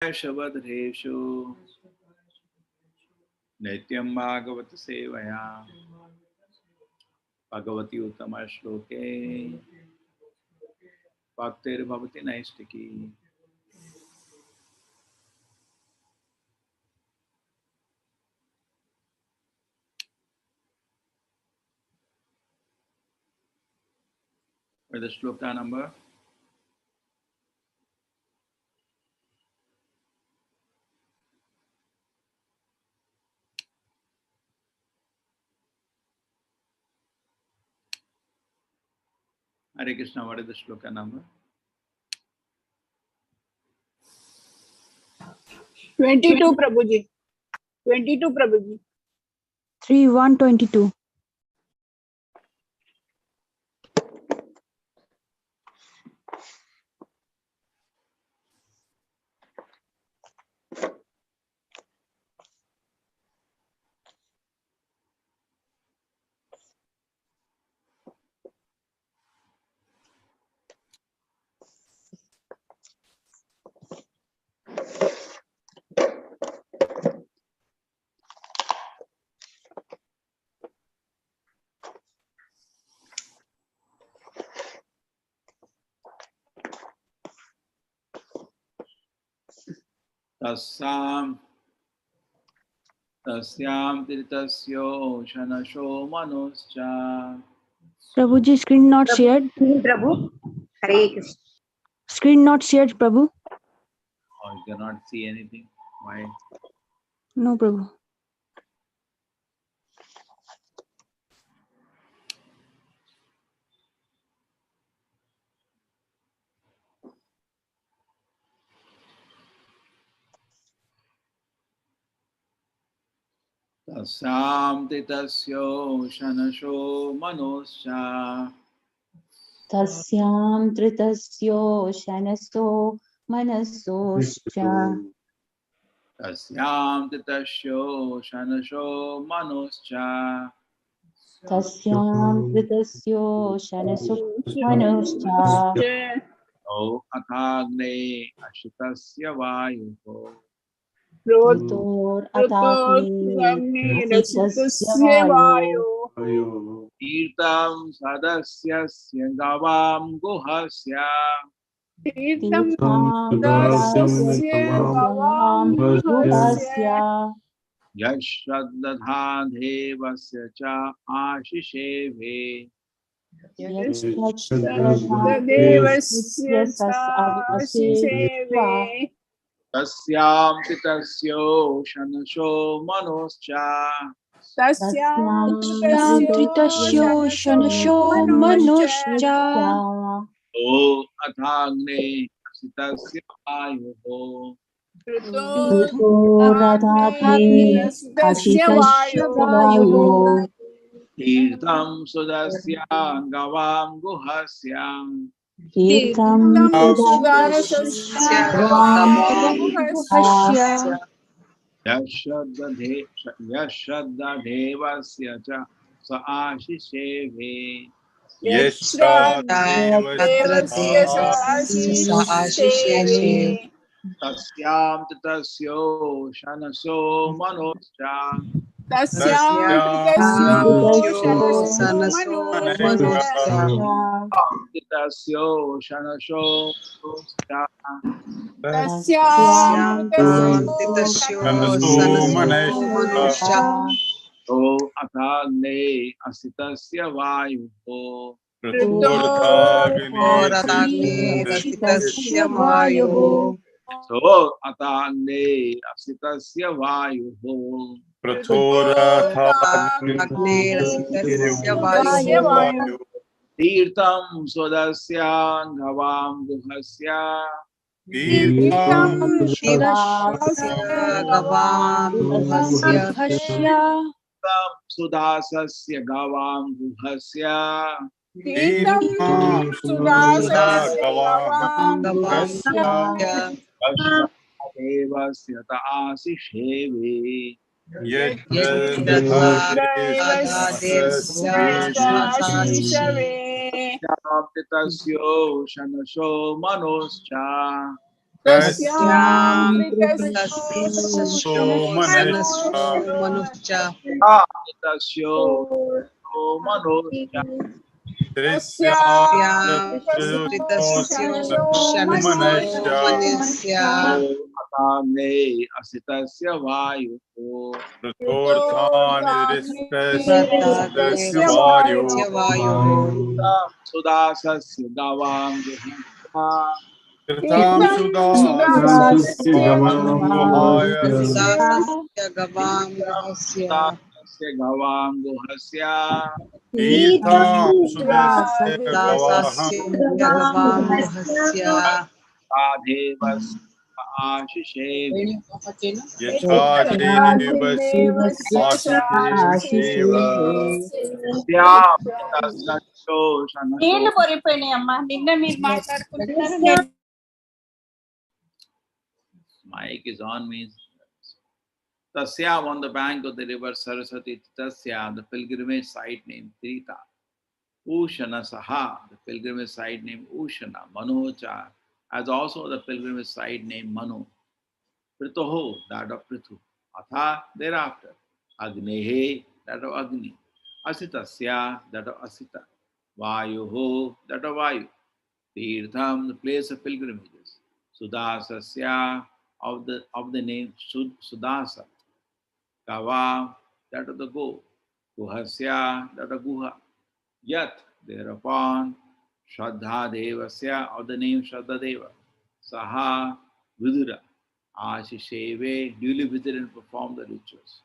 शबद्रेषु नित्यं भागवत सेवया भगवती उत्तम श्लोके भक्तिर्भवति नैष्टिकी। What is the shloka number? Hare Krishna, what is the shloka number? 22 Prabhuji. 22 Prabhuji. 3:122. Tasyam tirtasyo shanasho manoscha. Prabhuji, screen not shared. Prabhu, Hare Krishna. Screen not shared, Prabhu. Oh, you cannot see anything. Why? No, Prabhu. Tasyam tirtasyo shanasho manoscha. Tasyam tritasyo shanaso manasoscha. Tasyam tirtasyo shanasho manoscha. Tasyam tritasyo shanaso manascha. O athagne ashitasya vayuho. Rutor atagni asitasya vayo. Tirtam sadasyasya gavam guhasya. Tirtam sadasya gavam guhasya. Yashraddha devasya cha ashisheve. Tasyam titasyo shanasho manoscha. Tasyam Tritasyo shanasho manoscha. O athagne asitasya vayuho. Rutoratagni asitasya vayo. Tirtam sudasya gavam guhasya. Tirtam sudasya gavam guhasya. Yashraddha devasya cha sa ashisheve. Tasyam titasyo shanasho manoscha. Titasyo shanasho manoscha. O athagne asitasya vayuho. So athagne asitasya vayuho. Tirtam swadasya gavam guhasya. Tirtam sudasasya gavam guhasya. Devasya ta asisheve. Titasyo shanasho manoscha. तस्यामृतस्यो मनुष्य तस्यो मनोश्च मनुष्य अताग्ने असितस्य वायुः ऋतोर्गाग्निस्तस्य वायुः सुदासस्य गवां जुहन्ता तीर्थं सुदासस्य गवां रहस्य सुदासस्य गवां गुहस्य तीर्थं दासस्य गवां रहस्य देवस्य आशिषेव यथा देवस्य आशिषेव నీళ్లు పొరిపోయినాయి అమ్మా నిన్న మీరు మాట్లాడుకుంటున్నారు నేను Mic is on means Tasyam on the bank of the river Saraswati, Tasyam, the pilgrimage site named Trita. Ushana Saha, the pilgrimage site named Ushana. Manocha, as also the pilgrimage site named Manu. Pritoho, that of Prithu. Atha, thereafter. Agnehe, that of Agni. Asitasya, that of Asita. Vayuho, that of Vayu. Tirtham, the place of pilgrimages. Sudasasya, of the name Sudasa. Kava, that of the go. Guhasya, that of Guha. Yat, thereupon. Shraddha Devasya, of the name Shraddha Deva. Saha, Vidura. Ashisheve, duly visited and performed the rituals.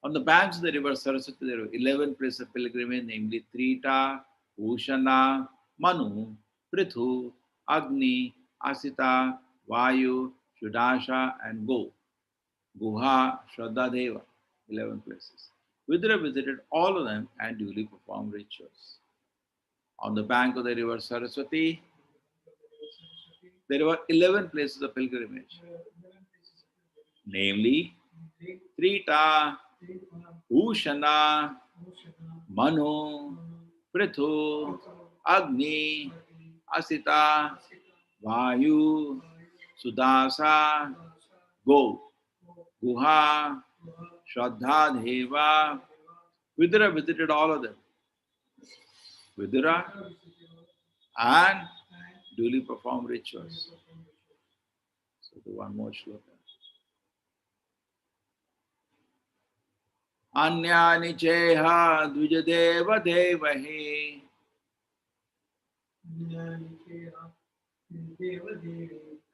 On the banks of the river Saraswati, there were 11 places of pilgrimage, namely Trita, Ushana, Manu, Prithu, Agni, Asita, Vayu, Shudasha, and Go. Guha, Shraddha Deva, 11 places. Vidura visited all of them and duly performed rituals. On the bank of the river Saraswati, there were 11 places of pilgrimage, namely Trita, Ushana, Manu, Prithu, Agni, Asita, Vayu, Sudasa, Go, Guha, Shraddha Deva. Vidura visited all of them. Vidura and duly performed rituals. So do one more shloka. Anyani cheha dvijadeva devahi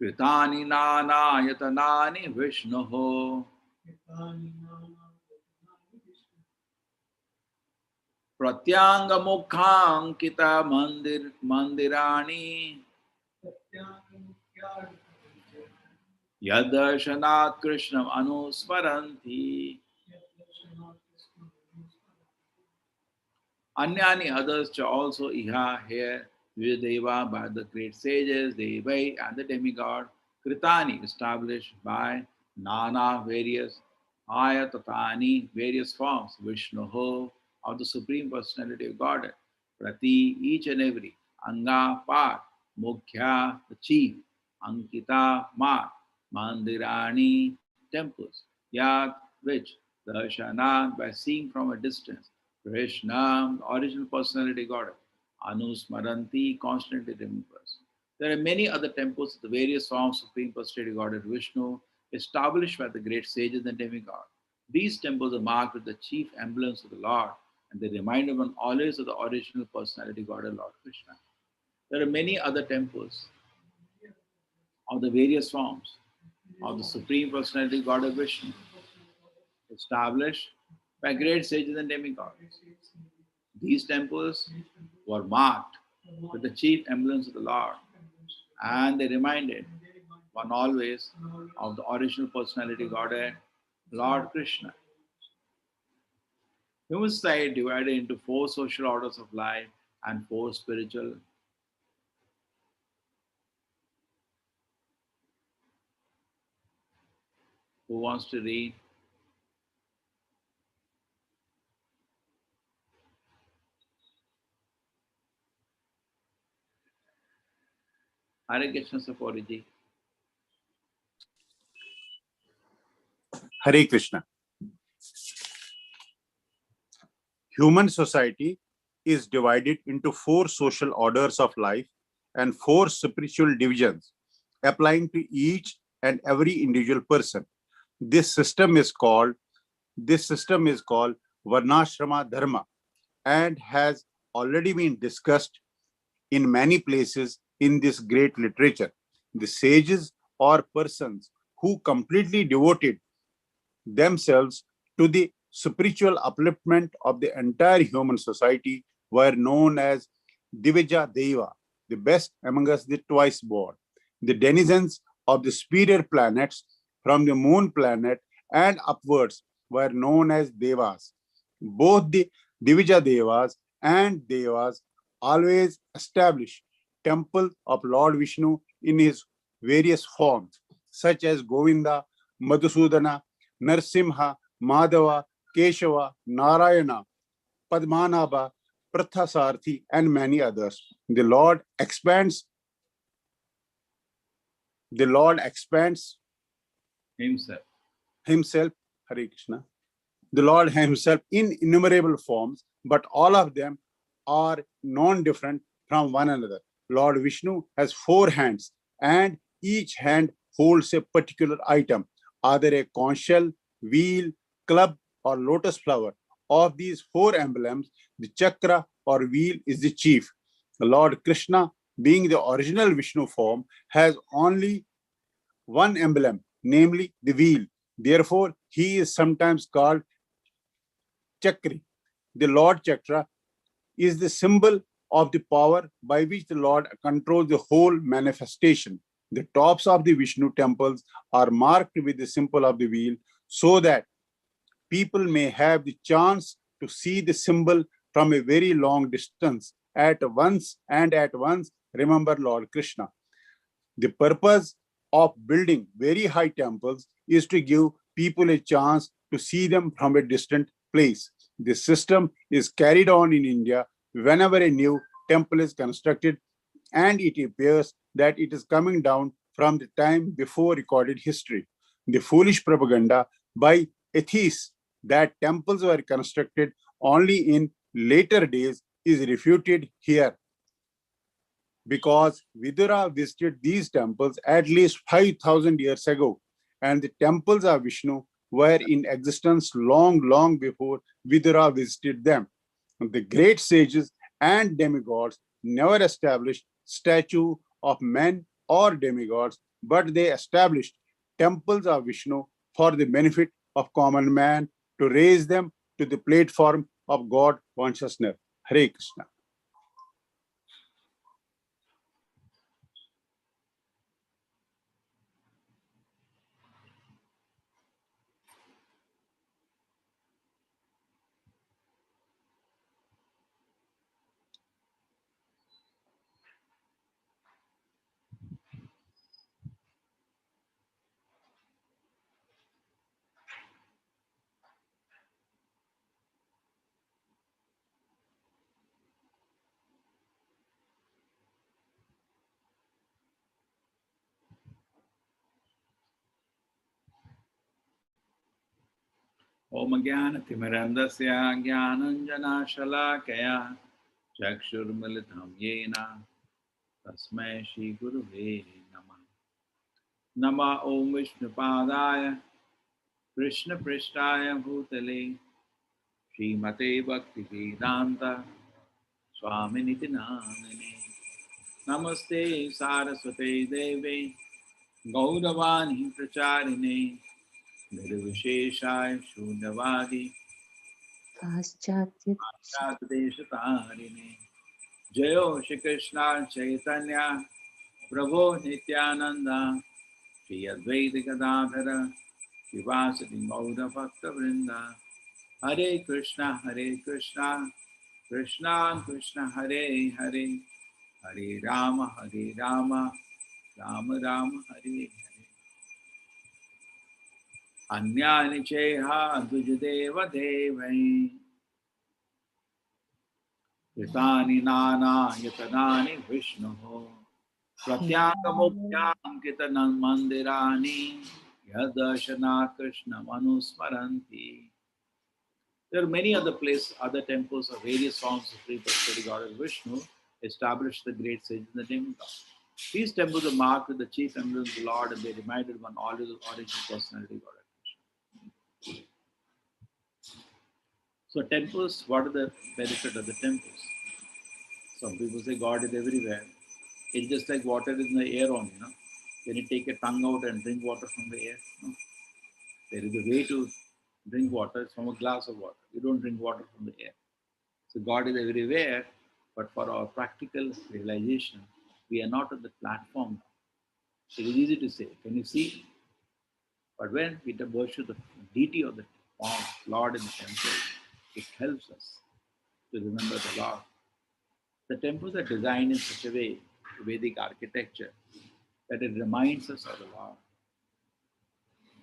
kritani nana yatanani vishnuho pratyanga mukhankita mandirani yadarshanath krishnam anusmaranti. Anyani others also iha here Vijayadeva by the great sages, Devai and the demigod, Kritani established by Nana various Ayatatani various forms, Vishnuho of the Supreme Personality of Godhead, Prati each and every, Anga part, Mukhya the chief, Ankita mark, Mandirani temples, Yat which, Darshana by seeing from a distance, Krishna, the original personality Godhead, Anusmaranti, constantly remembers. There are many other temples of the various forms of Supreme Personality Godhead Vishnu, established by the great sages and demigods. These temples are marked with the chief emblems of the Lord, and they remind one always of the original personality Godhead Lord Krishna. There are many other temples of the various forms of the Supreme Personality Godhead Vishnu, established by great sages and demigods. These temples were marked with the chief emblems of the Lord, and they reminded one always of the original personality Godhead, Lord Krishna. Human society divided into 4 social orders of life and 4 spiritual. Who wants to read? Hare Krishna Saporiji. Hare Krishna. Human society is divided into 4 social orders of life and 4 spiritual divisions applying to each and every individual person. This system is called Varnashrama Dharma and has already been discussed in many places in this great literature. The sages or persons who completely devoted themselves to the spiritual upliftment of the entire human society were known as Divija Deva, the best among us, the twice born. The denizens of the superior planets from the moon planet and upwards were known as Devas. Both the Divija Devas and Devas always establish temple of Lord Vishnu in his various forms, such as Govinda, Madhusudana, Narsimha, Madhava, Keshava, Narayana, Padmanabha, Prathasarthi, and many others. The Lord expands himself, Hare Krishna, the Lord himself in innumerable forms, but all of them are non-different from one another. Lord Vishnu has 4 hands, and each hand holds a particular item, either a conch shell, wheel, club, or lotus flower. Of these 4 emblems, the chakra or wheel is the chief. The Lord Krishna, being the original Vishnu form, has only one emblem, namely the wheel. Therefore, he is sometimes called Chakri. The Lord Chakra is the symbol of the power by which the Lord controls the whole manifestation. The tops of the Vishnu temples are marked with the symbol of the wheel so that people may have the chance to see the symbol from a very long distance at once remember Lord Krishna. The purpose of building very high temples is to give people a chance to see them from a distant place. This system is carried on in India whenever a new temple is constructed, and it appears that it is coming down from the time before recorded history. The foolish propaganda by atheists that temples were constructed only in later days is refuted here, because Vidura visited these temples at least 5,000 years ago, and the temples of Vishnu were in existence long before Vidura visited them. The great sages and demigods never established statue of men or demigods, but they established temples of Vishnu for the benefit of common man, to raise them to the platform of God consciousness. Hare Krishna. Om Jnana Timirandasya Jnananjana Shalakaya Chakshurmilitam Yena Tasmai Shri Guruve Namah. Nama Om Vishnupadaya Krishna Prishtaya Bhutale Srimate Bhakti Vedanta Swaminiti Namine Namaste Saraswate Deve Gauravani Pracharine Nirvisheshaya Shunyavadi Paschatdeshatarine Jayo Shri Krishna Chaitanya Prabhu Nityananda Shri Advaita Gadadhara Shivasati Gaura Bhakta Vrinda Hare Krishna Krishna Krishna Hare Hare Hare Rama Rama Rama Hare Hare Anyani Cheha Dujadeva Devai Yatani Nana Yatadani Vishnu Pratyanga Mukhyam Kitanan Mandirani Yadashana Krishna Manusmaranti. There are many other places, other temples of various forms of free personality goddess Vishnu established the great sage in the temple. These temples are marked with the chief emblem of the Lord and they reminded one all his original personality goddess Vishnu. So temples, what are the benefit of the temples? Some people say God is everywhere. It's just like water is in the air only, no? Can you take your tongue out and drink water from the air? No. There is a way to drink water, it's from a glass of water. You don't drink water from the air. So God is everywhere, but for our practical realization, we are not on the platform now. It is easy to say, can you see? But when we worship the deity of the Lord in the temple, it helps us to remember the Lord. The temples are designed in such a way, Vedic architecture, that it reminds us of the Lord.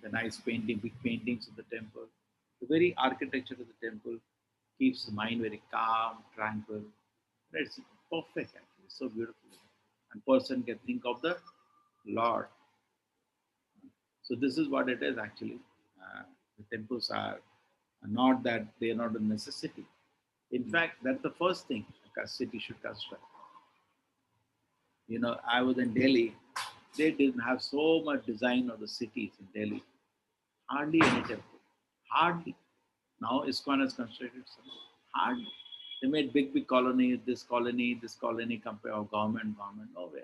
The nice painting, big paintings of the temple, the very architecture of the temple keeps the mind very calm, tranquil. It's perfect actually, so beautiful. And person can think of the Lord. So this is what it is actually. The temples are not that they are not a necessity. In fact, that's the first thing a city should construct. You know, I was in Delhi. They didn't have so much design of the cities in Delhi. Hardly any temple. Hardly. Now ISKCON has constructed some. Hardly. They made big colonies, this colony, compare of government, nowhere.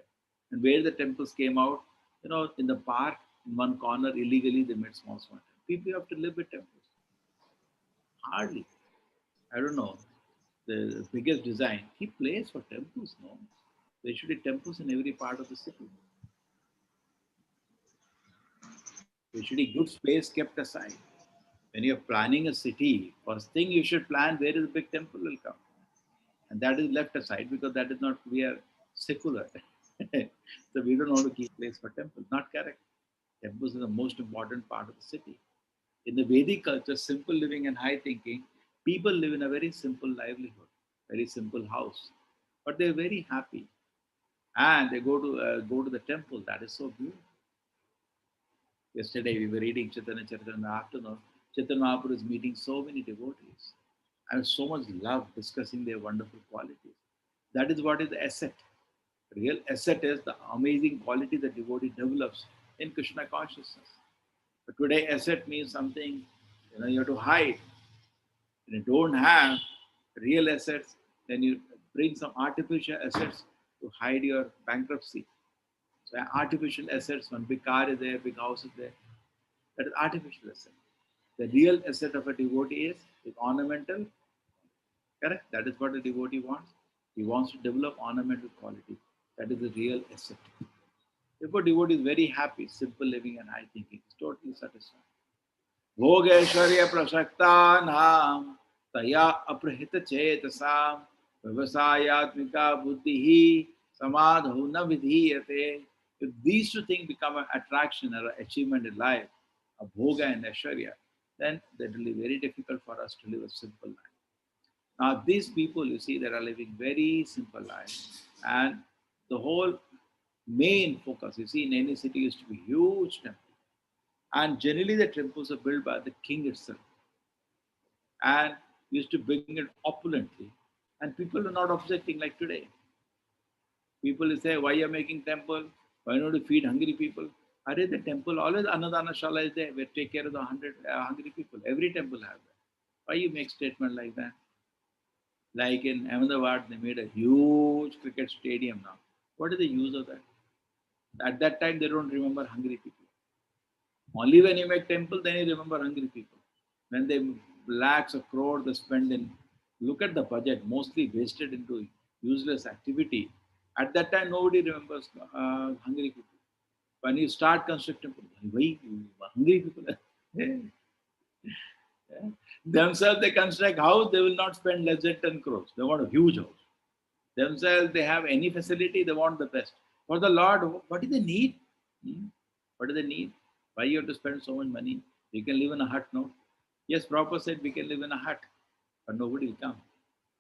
And where the temples came out, you know, in the park, in one corner, illegally they made small temples. People have to live with temples. Hardly. I don't know. The biggest design. Keep place for temples, no? There should be temples in every part of the city. There should be good space kept aside. When you're planning a city, first thing you should plan where is the big temple will come. And that is left aside because that is not, we are secular. So we don't want to keep place for temples. Not correct. Temples are the most important part of the city. In the Vedic culture, simple living and high thinking, people live in a very simple livelihood, very simple house. But they're very happy. And they go to the temple. That is so beautiful. Yesterday we were reading Chaitanya Charitamrita in the afternoon. Chaitanya Mahaprabhu is meeting so many devotees. And so much love discussing their wonderful qualities. That is what is the asset. Real asset is the amazing quality the devotee develops in Krishna consciousness. But today asset means something, you know, you have to hide. When you don't have real assets, then you bring some artificial assets to hide your bankruptcy. So artificial assets, one big car is there, big house is there. That is artificial asset. The real asset of a devotee is ornamental. Correct? That is what a devotee wants. He wants to develop ornamental quality. That is the real asset. Therefore, devotee is very happy, simple living and high thinking. He's totally satisfied. Bhogeshwarya prasaktanam taya aprahita chetasam vyavasayatmika buddhihi samadho na vidhiyate. If these two things become an attraction or an achievement in life, a bhoga and aishwarya, then that will be very difficult for us to live a simple life. Now, these people, you see, they are living very simple lives. And the whole main focus, you see, in any city used to be huge temple. And generally the temples are built by the king itself. And used to bring it opulently. And people are not objecting like today. People will say, why are you making temple? Why not to feed hungry people? Are the temple, always Annadana Shala is there. We take care of the 100 hungry people. Every temple has that. Why you make statement like that? Like in Ahmedabad, they made a huge cricket stadium now. What is the use of that? At that time, they don't remember hungry people. Only when you make temple, then you remember hungry people. When they lakhs of crores they spend in, look at the budget, mostly wasted into useless activity. At that time, nobody remembers hungry people. When you start constructing, why hungry people? Yeah. Themselves, they construct house, they will not spend less than 10 crores. They want a huge house. Themselves, they have any facility, they want the best. For the Lord, what do they need? What do they need? Why you have to spend so much money? You can live in a hut, no? Yes, Prabhupada said we can live in a hut, but nobody will come.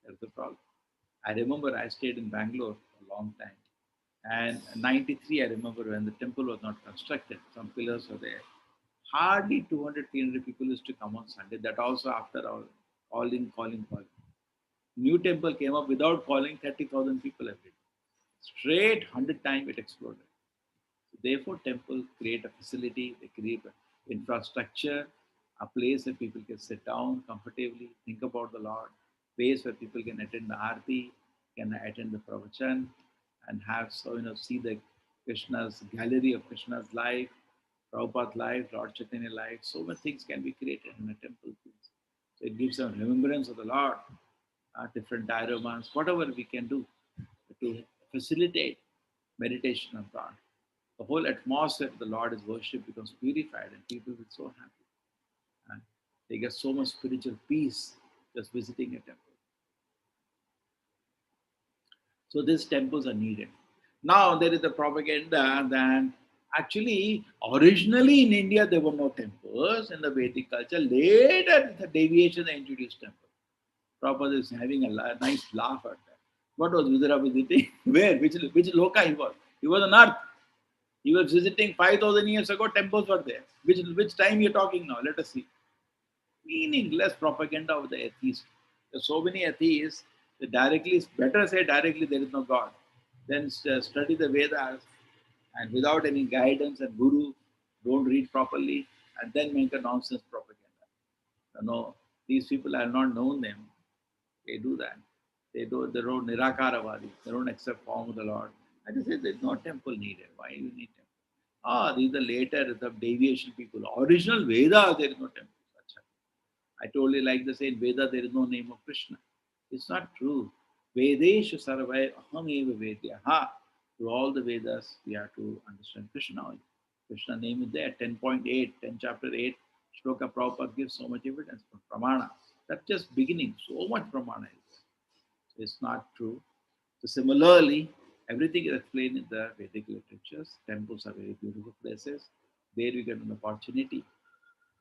That's the problem. I remember I stayed in Bangalore for a long time. And in 93, I remember when the temple was not constructed, some pillars were there. hardly 200, 300 people used to come on Sunday. That also after our calling. New temple came up without calling 30,000 people every day. Straight 100 times it exploded. Therefore, temples create a facility, they create an infrastructure, a place where people can sit down comfortably, think about the Lord, place where people can attend the Aarti, can attend the Pravachan, and have see the Krishna's gallery of Krishna's life, Prabhupada's life, Lord Chaitanya life. So many things can be created in a temple. So it gives a remembrance of the Lord, different dioramas, whatever we can do to facilitate meditation of God. The whole atmosphere of the Lord is worship becomes purified and people will be so happy. And they get so much spiritual peace just visiting a temple. So these temples are needed. Now there is a propaganda that actually originally in India there were no temples in the Vedic culture. Later the deviation they introduced temple. Prabhupada is having a nice laugh at that. What was Vidura visiting? Where? Which loka he was? He was on earth. He was visiting 5,000 years ago, temples were there. Which time you're talking now? Let us see. Meaningless propaganda of the atheists. There's so many atheists that directly, better say directly there is no God. Then study the Vedas and without any guidance and guru, don't read properly and then make a nonsense propaganda. No, these people, I have not known them. They do that. They don't Nirakaravadi. They don't accept form of the Lord. I just say there's no temple needed. Why do you need temple? These are later the deviation people. Original Veda, there is no temple. I told you like the same Veda, there is no name of Krishna. It's not true. Vedeshu sarvai aham eva vedyaha. Through all the Vedas, we have to understand Krishna only. Krishna name is there, 10.8, 10 chapter 8. Shloka Prabhupada gives so much evidence for Pramana. That's just beginning. So much Pramana is there. So it's not true. So similarly, everything is explained in the Vedic literatures. Temples are very beautiful places. There we get an opportunity.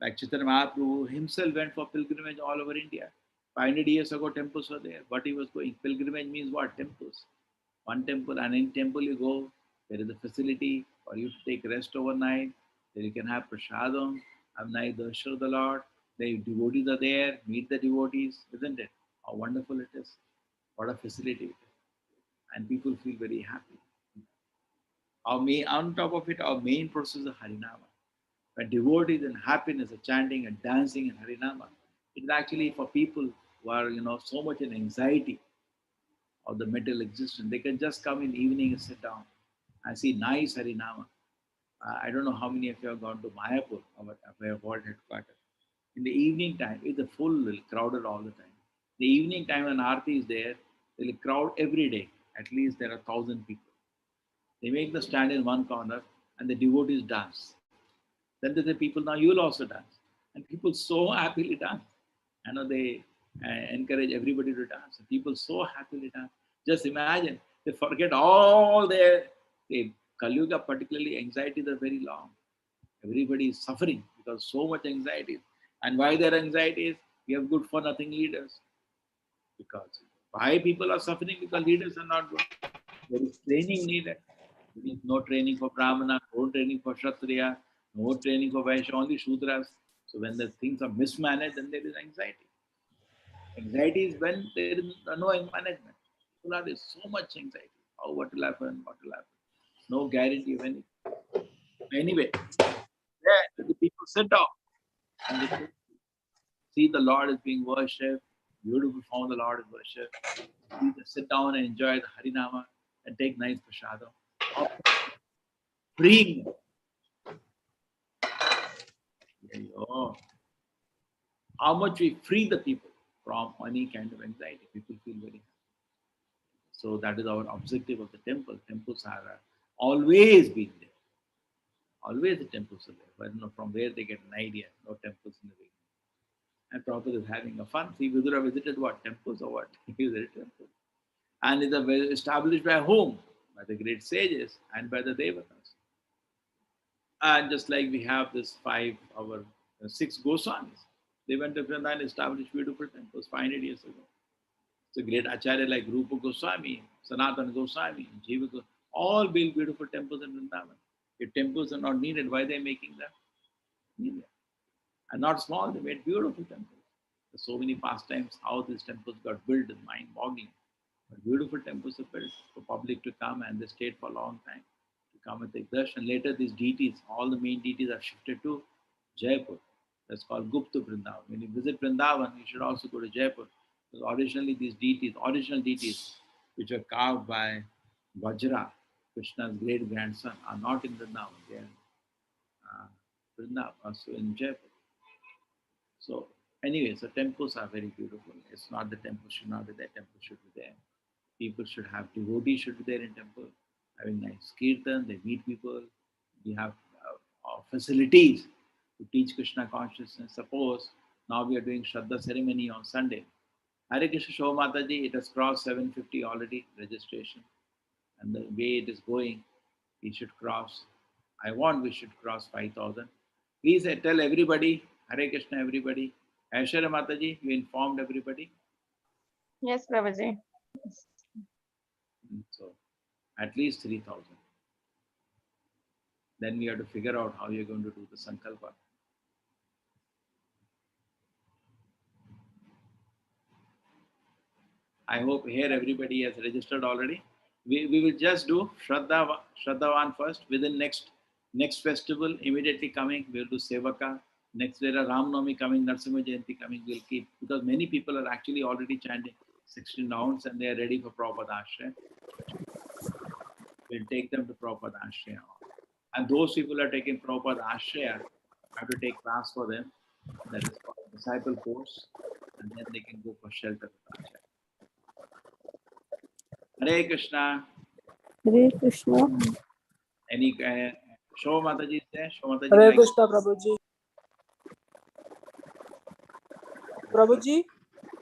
Like Chaitanya Mahaprabhu himself went for pilgrimage all over India. 500 years ago, temples were there. But he was going. Pilgrimage means what? Temples. One temple, and in temple you go, there is a facility for you to take rest overnight. There you can have prasadam, have night darshan of the Lord. The devotees are there, meet the devotees, isn't it? How wonderful it is. What a facility it is. And people feel very happy. On top of it, our main process is Harinama. When devotees and happiness are chanting and dancing in Harinama, it's actually for people who are, so much in anxiety of the material existence. They can just come in evening and sit down and see nice Harinama. I don't know how many of you have gone to Mayapur, our world headquarters. In the evening time, it's a full, crowded all the time. The evening time when Aarti is there, they'll crowd every day. At least there are 1,000 people. They make the stand in one corner and the devotees dance. Then they say, people, now you will also dance. And people so happily dance. I know they encourage everybody to dance. And people so happily dance. Just imagine, they forget all their Kali Yuga, particularly anxieties are very long. Everybody is suffering because so much anxiety. And why there are anxieties? We have good for nothing leaders. Because why people are suffering? Because leaders are not good. There is training needed. There is no training for Brahmana, no training for Kshatriya, no training for Vaishya, only Shudras. So when the things are mismanaged, then there is anxiety. Anxiety is when there is no management. People are so much anxiety. Oh, what will happen? What will happen? No guarantee of anything. Anyway, there the people sit down and they see the Lord is being worshipped. Beautiful form of the Lord is worshipped. They sit down and enjoy the Harinama and take nice prasadam. Freeing them. There you go. How much we free the people from any kind of anxiety. People feel very happy. So that is our objective of the temple. Temples are always been there. Always the temples are there. But from where they get an idea. No temples in the beginning. And Prabhupada is having a fun. See, Vidura visited what? Temples or what? He visited temples. And it's established by whom? By the great sages and by the devatas. And just like we have this six Goswamis. They went to Vrindavan and established beautiful temples 500 years ago. So great Acharya like Rupa Goswami, Sanatana Goswami, Jiva Goswami, all built beautiful temples in Vrindavan. If temples are not needed, why are they making them? in India. And not small, they made beautiful temples. There's so many pastimes how these temples got built is mind-boggling. But beautiful temples are built for public to come, and they stayed for a long time to come and take darshan. Later, these deities, all the main deities are shifted to Jaipur. That's called Gupta Vrindavan. When you visit Vrindavan, you should also go to Jaipur. Because originally these deities, original deities, which were carved by Vajra, Krishna's great grandson, are not in Vrindavan. They are in Vrindavan, also in Jaipur. So anyway, so temples are very beautiful. It's not the temple should not be there, temple should be there. People should have, devotees should be there in temple, having nice kirtan, they meet people. We have facilities to teach Krishna consciousness. Suppose now we are doing Shraddha ceremony on Sunday. Hare Krishna Show Mataji, it has crossed 750 already, registration. And the way it is going, we should cross, we should cross 5,000. Please tell everybody, Hare Krishna everybody. Aishwarya Mataji, you informed everybody? Yes, Prabhuji. So at least 3,000. Then we have to figure out how you're going to do the Sankalpa. I hope here everybody has registered already. We will just do Shraddhavan first. Within next festival, immediately coming, we'll do Sevaka. Next, there are Ram Navami coming, Narsimha Jayanti coming. We'll keep, because many people are actually already chanting 16 rounds and they are ready for Prabhupada Ashraya. We'll take them to Prabhupada Ashraya. And those people who are taking Prabhupada Ashraya have to take class for them. That is called disciple course. And then they can go for shelter with Acharya. Hare Krishna. Hare Krishna. Any Shoma Mataji is there? Shoma Mataji, Hare like, Krishna, Prabhuji. Prabhuji,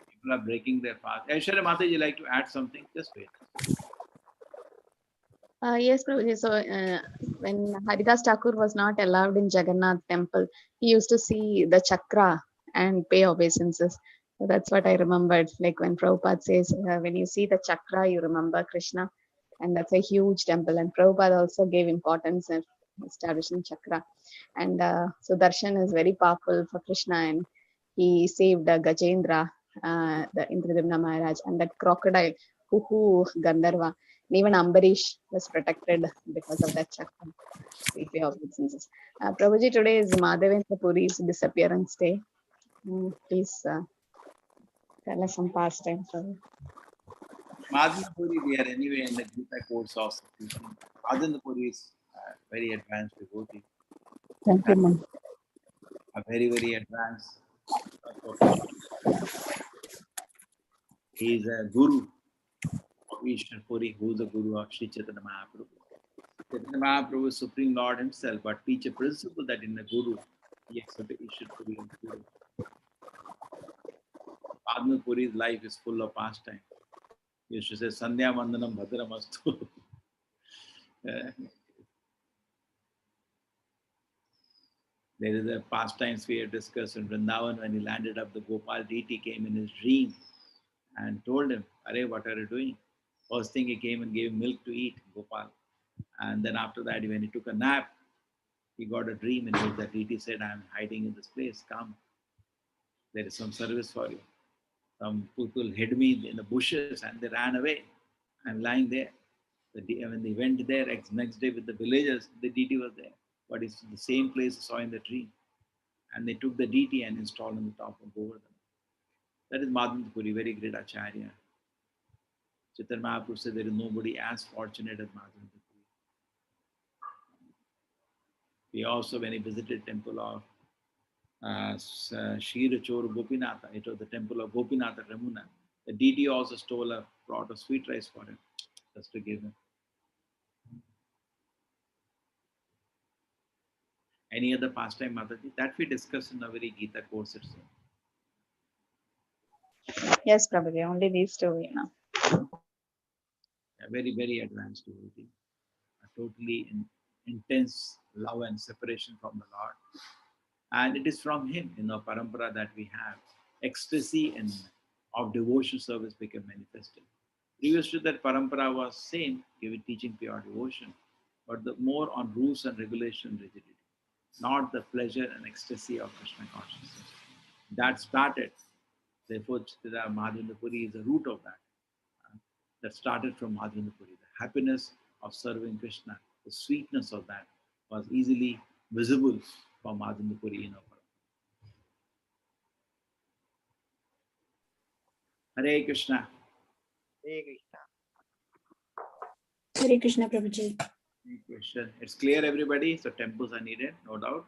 people are breaking their fast. Aishwarya Mataji, like to add something? Just wait. Yes, Prabhuji. So when Haridas Thakur was not allowed in Jagannath temple, he used to see the chakra and pay obeisances. So that's what I remembered. Like when Prabhupada says, when you see the chakra, you remember Krishna. And that's a huge temple. And Prabhupada also gave importance in establishing chakra. And so darshan is very powerful for Krishna. And he saved Gajendra, the Indradimna Maharaj, and that crocodile, Huhu Gandharva. And even Ambarish was protected because of that chakra. Gateway of instances. Prabhuji, today is Madhavendra Puri's disappearance day. Please tell us some pastime. Madhavendra Puri, we are anyway in the Gita course of teaching. Madhavendra Puri is very advanced devotee. Thank you, ma'am. A very, very advanced. He is a guru of Ishwar Puri, who is the guru of Sri Chaitanya Mahaprabhu. Chaitanya Mahaprabhu is Supreme Lord himself, but teach a principle that in a guru, he accepted Ishwar Puri as guru. Madhavendra Puri's life is full of pastime. He used to say, Sandhya Mandanam Bhadramastu. There is a pastimes we have discussed in Vrindavan when he landed up, the Gopal deity came in his dream and told him, Arey, what are you doing? First thing he came and gave milk to eat, Gopal. And then after that, when he took a nap, he got a dream in which the deity said, I am hiding in this place, come. There is some service for you. Some people hid me in the bushes and they ran away. I'm lying there. When they went there next day with the villagers, the deity was there. But it's the same place I saw in the dream. And they took the deity and installed on the top of Govardhan. That is Madhavendra Puri, very great Acharya. Chaitanya Mahaprabhu said there is nobody as fortunate as Madhavendra Puri. We also, when he visited temple of Shirachor Gopinatha, it was the temple of Gopinatha Ramuna. The deity also stole a plot of sweet rice for him, just to give him. Any other pastime, Mataji? That we discussed in our very Gita course itself. Yes, Prabhuji, only these two, you know. A very, very advanced devotee. A totally intense love and separation from the Lord. And it is from him, parampara that we have. Ecstasy and of devotion service became manifested. Previous to that, parampara was same, teaching pure devotion, but the more on rules and regulation rigidity. not the pleasure and ecstasy of Krishna consciousness. That started. Therefore, Madhavendra Puri is the root of that. That started from Madhavendra Puri. The happiness of serving Krishna, the sweetness of that was easily visible from Madhavendra Puri. Hare Krishna. Hare Krishna, Prabhuji. Question. It's clear, everybody. So temples are needed, no doubt.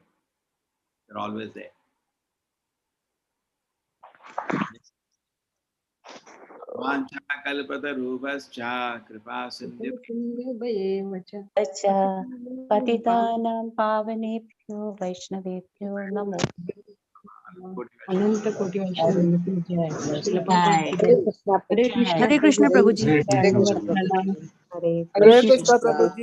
They're always there. Vancha kalpatarubhascha kripa sindhu. पतितानां पावनेभ्यो वैष्णवेभ्यो नमो अनंत कोटि वैष्णव हरे कृष्ण प्रभु जी Hare Krishna. Hare Krishna, Prabhuji.